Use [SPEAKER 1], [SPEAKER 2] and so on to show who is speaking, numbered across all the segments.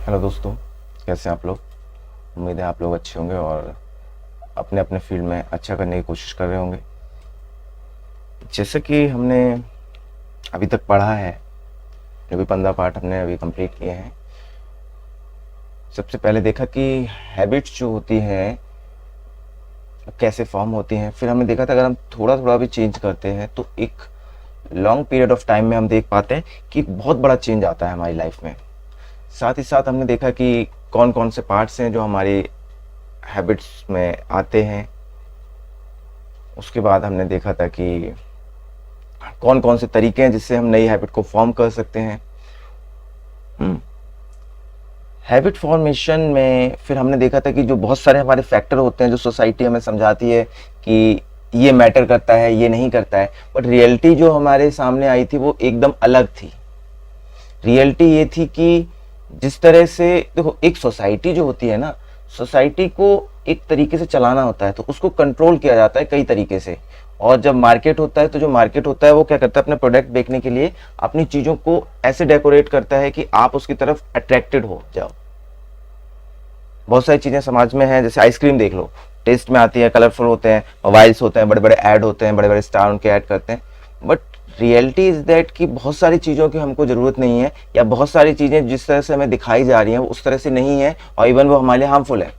[SPEAKER 1] Hello दोस्तों, कैसे हैं आप लोग। उम्मीद है आप लोग अच्छे होंगे और अपने अपने फील्ड में अच्छा करने की कोशिश कर रहे होंगे। जैसे कि हमने अभी तक पढ़ा है, जो भी 15 पार्ट हमने अभी कंप्लीट किए हैं, सबसे पहले देखा कि हैबिट्स जो होती हैं कैसे फॉर्म होती हैं। फिर हमने देखा था अगर हम थोड़ा थोड़ा भी चेंज करते हैं तो एक लॉन्ग पीरियड ऑफ टाइम में हम देख पाते हैं कि बहुत बड़ा चेंज आता है हमारी लाइफ में। साथ ही साथ हमने देखा कि कौन कौन से पार्ट्स हैं जो हमारी हैबिट्स में आते हैं। उसके बाद हमने देखा था कि कौन कौन से तरीके हैं जिससे हम नई हैबिट को फॉर्म कर सकते हैं। हैबिट फॉर्मेशन में फिर हमने देखा था कि जो बहुत सारे हमारे फैक्टर होते हैं जो सोसाइटी हमें समझाती है कि ये मैटर करता है, ये नहीं करता है, बट रियलिटी जो हमारे सामने आई थी वो एकदम अलग थी। रियलिटी ये थी कि जिस तरह से देखो, एक सोसाइटी जो होती है ना, सोसाइटी को एक तरीके से चलाना होता है तो उसको कंट्रोल किया जाता है कई तरीके से। और जब मार्केट होता है तो जो मार्केट होता है वो क्या करता है, अपने प्रोडक्ट बेचने के लिए अपनी चीज़ों को ऐसे डेकोरेट करता है कि आप उसकी तरफ अट्रैक्टेड हो जाओ। बहुत सारी चीज़ें समाज में हैं, जैसे आइसक्रीम देख लो, टेस्ट में आती है, कलरफुल होते हैं, मोबाइल्स होते हैं, बड़े बड़े ऐड होते हैं, बड़े बड़े स्टार उनके ऐड करते हैं। बट रियलिटी इज़ दैट कि बहुत सारी चीज़ों की हमको ज़रूरत नहीं है, या बहुत सारी चीज़ें जिस तरह से हमें दिखाई जा रही हैं वो उस तरह से नहीं है, और इवन वो हमारे लिए हार्मफुल है।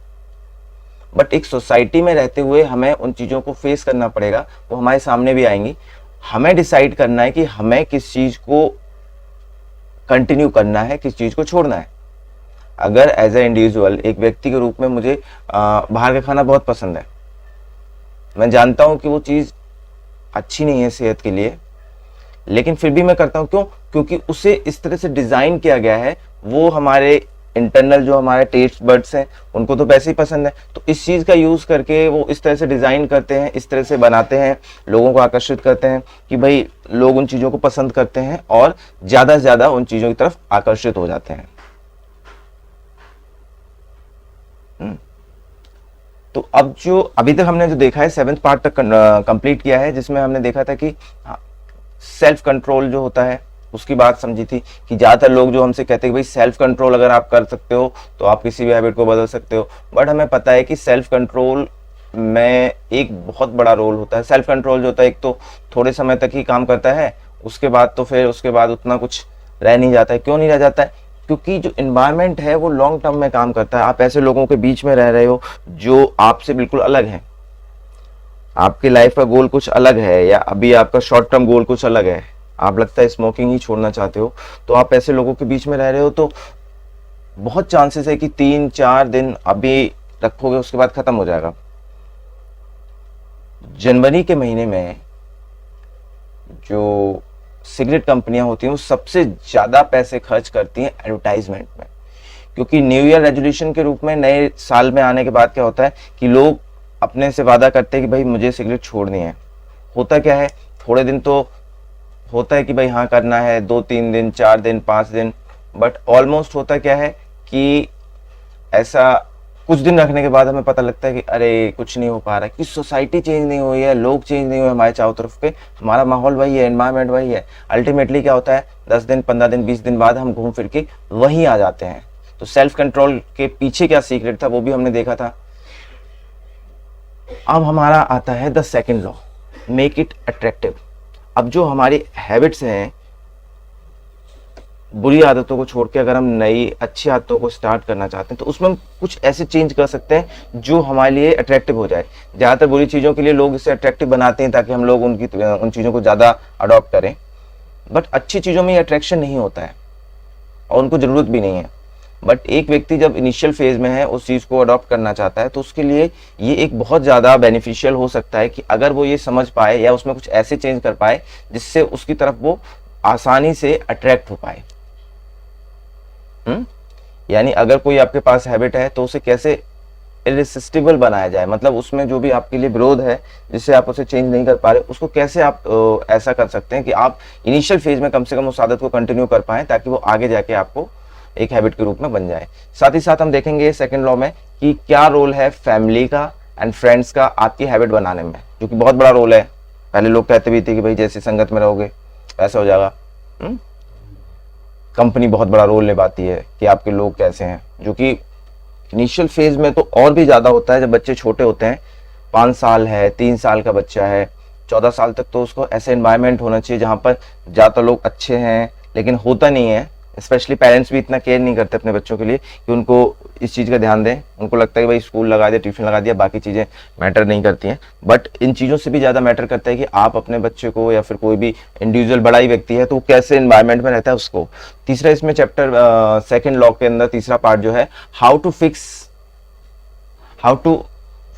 [SPEAKER 1] बट एक सोसाइटी में रहते हुए हमें उन चीज़ों को फेस करना पड़ेगा, वो हमारे सामने भी आएंगी। हमें डिसाइड करना है कि हमें किस चीज़ को कंटिन्यू करना है, किस चीज़ को छोड़ना है। अगर एज ए इंडिविजुअल, एक व्यक्ति के रूप में मुझे बाहर का खाना बहुत पसंद है, मैं जानता हूँ कि वो चीज़ अच्छी नहीं है सेहत के लिए, लेकिन फिर भी मैं करता हूँ। क्यों? क्योंकि उसे इस तरह से डिज़ाइन किया गया है, वो हमारे इंटरनल जो हमारे टेस्ट बड्स हैं उनको तो वैसे ही पसंद है, तो इस चीज़ का यूज़ करके वो इस तरह से डिज़ाइन करते हैं, इस तरह से बनाते हैं, लोगों को आकर्षित करते हैं कि भाई लोग उन चीज़ों को पसंद करते हैं और ज़्यादा से ज़्यादा उन चीज़ों की तरफ आकर्षित हो जाते हैं। तो अब जो अभी तक हमने जो देखा है, 7th पार्ट तक कंप्लीट किया है, जिसमें हमने देखा था कि सेल्फ कंट्रोल जो होता है उसकी बात समझी थी कि ज़्यादातर लोग जो हमसे कहते हैं कि भाई सेल्फ कंट्रोल अगर आप कर सकते हो तो आप किसी भी हैबिट को बदल सकते हो। बट हमें पता है कि सेल्फ कंट्रोल में एक बहुत बड़ा रोल होता है। सेल्फ कंट्रोल जो होता है एक तो थोड़े समय तक ही काम करता है, उसके बाद तो फिर उसके बाद उतना कुछ रह नहीं जाता है। क्यों नहीं रह जाता है? क्योंकि जो इन्वायरमेंट है वो लॉन्ग टर्म में काम करता है। आप ऐसे लोगों के बीच में रह रहे हो जो आपसे बिल्कुल अलग हैं, आपकी लाइफ का गोल कुछ अलग है, या अभी आपका शॉर्ट टर्म गोल कुछ अलग है, आप लगता है स्मोकिंग ही छोड़ना चाहते हो, तो आप ऐसे लोगों के बीच में रह रहे हो तो बहुत चांसेस है कि 3-4 दिन अभी रखोगे, उसके बाद खत्म हो जाएगा। जनवरी के महीने में जो सिगरेट कंपनियां होती हैं वो सबसे ज़्यादा पैसे खर्च करती हैं एडवर्टाइजमेंट में, क्योंकि न्यू ईयर रेजोल्यूशन के रूप में नए साल में आने के बाद क्या होता है कि लोग अपने से वादा करते हैं कि भाई मुझे सिगरेट छोड़नी है। होता क्या है, थोड़े दिन तो होता है कि भाई हाँ करना है, 2-3 दिन, 4 दिन, 5 दिन, बट ऑलमोस्ट होता क्या है कि ऐसा कुछ दिन रखने के बाद हमें पता लगता है कि अरे कुछ नहीं हो पा रहा है, कि सोसाइटी चेंज नहीं हुई है, लोग चेंज नहीं हुए हमारे चारों तरफ पे, हमारा माहौल वही है, एनवायरनमेंट वही है। अल्टीमेटली क्या होता है, 10 दिन, 15 दिन, 20 दिन बाद हम घूम फिर के वहीं आ जाते हैं। तो सेल्फ कंट्रोल के पीछे क्या सीक्रेट था वो भी हमने देखा था। अब हमारा आता है the second law, make it attractive. अब जो हमारी हैबिट्स हैं, बुरी आदतों को छोड़ के अगर हम नई अच्छी आदतों को स्टार्ट करना चाहते हैं तो उसमें हम कुछ ऐसे चेंज कर सकते हैं जो हमारे लिए अट्रैक्टिव हो जाए। ज़्यादातर बुरी चीज़ों के लिए लोग इसे अट्रैक्टिव बनाते हैं ताकि हम लोग उन चीज़ों को ज़्यादा अडॉप्ट करें, बट अच्छी चीज़ों में ये अट्रैक्शन नहीं होता है और उनको ज़रूरत भी नहीं है। बट एक व्यक्ति जब इनिशियल फेज में है, उस चीज़ को अडॉप्ट करना चाहता है, तो उसके लिए ये एक बहुत ज़्यादा बेनिफिशियल हो सकता है कि अगर वो ये समझ पाए या उसमें कुछ ऐसे चेंज कर पाए जिससे उसकी तरफ वो आसानी से अट्रैक्ट हो पाए। यानी अगर कोई आपके पास हैबिट है तो उसे कैसे इरिसिस्टिबल बनाया जाए, मतलब उसमें जो भी आपके लिए विरोध है जिससे आप उसे चेंज नहीं कर पा रहे, उसको कैसे आप ऐसा कर सकते हैं कि आप इनिशियल फेज में कम से कम उस आदत को कंटिन्यू कर पाएं ताकि वो आगे जाके आपको एक हैबिट के रूप में बन जाए। साथ ही साथ हम देखेंगे सेकंड लॉ में कि क्या रोल है फैमिली का एंड फ्रेंड्स का आपकी हैबिट बनाने में, जो कि बहुत बड़ा रोल है। पहले लोग कहते भी थे कि भाई जैसे संगत में रहोगे वैसा हो जाएगा। कंपनी बहुत बड़ा रोल निभाती है कि आपके लोग कैसे हैं, जो कि इनिशियल फेज में तो और भी ज़्यादा होता है जब बच्चे छोटे होते हैं। 5 साल है, 3 साल का बच्चा है, 14 साल तक तो उसको ऐसे एनवायरनमेंट होना चाहिए जहाँ पर ज़्यादा लोग अच्छे हैं, लेकिन होता नहीं है। स्पेशली पेरेंट्स भी इतना केयर नहीं करते अपने बच्चों के लिए कि उनको इस चीज़ का ध्यान दें। उनको लगता है कि भाई स्कूल लगा दिया, ट्यूशन लगा दिया, बाकी चीज़ें मैटर नहीं करती हैं। बट इन चीज़ों से भी ज़्यादा मैटर करता है कि आप अपने बच्चे को, या फिर कोई भी इंडिविजुअल बड़ा ही व्यक्ति है, तो वो कैसे एनवायरनमेंट में रहता है उसको। तीसरा इसमें चैप्टर सेकेंड लॉ के अंदर तीसरा पार्ट जो है, how to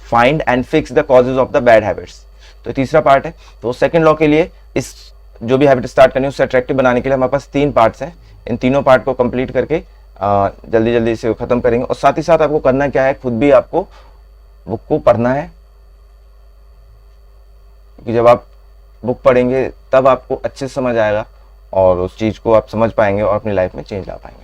[SPEAKER 1] find and fix the causes of the bad habits. तो तीसरा पार्ट है। तो सेकंड लॉ के लिए इस जो भी हैबिट स्टार्ट करनी है उससे अट्रैक्टिव बनाने के लिए हमारे पास 3 पार्ट्स हैं। इन तीनों पार्ट को कंप्लीट करके जल्दी जल्दी से खत्म करेंगे। और साथ ही साथ आपको करना क्या है, खुद भी आपको बुक को पढ़ना है, क्योंकि जब आप बुक पढ़ेंगे तब आपको अच्छे से समझ आएगा और उस चीज़ को आप समझ पाएंगे और अपनी लाइफ में चेंज ला पाएंगे।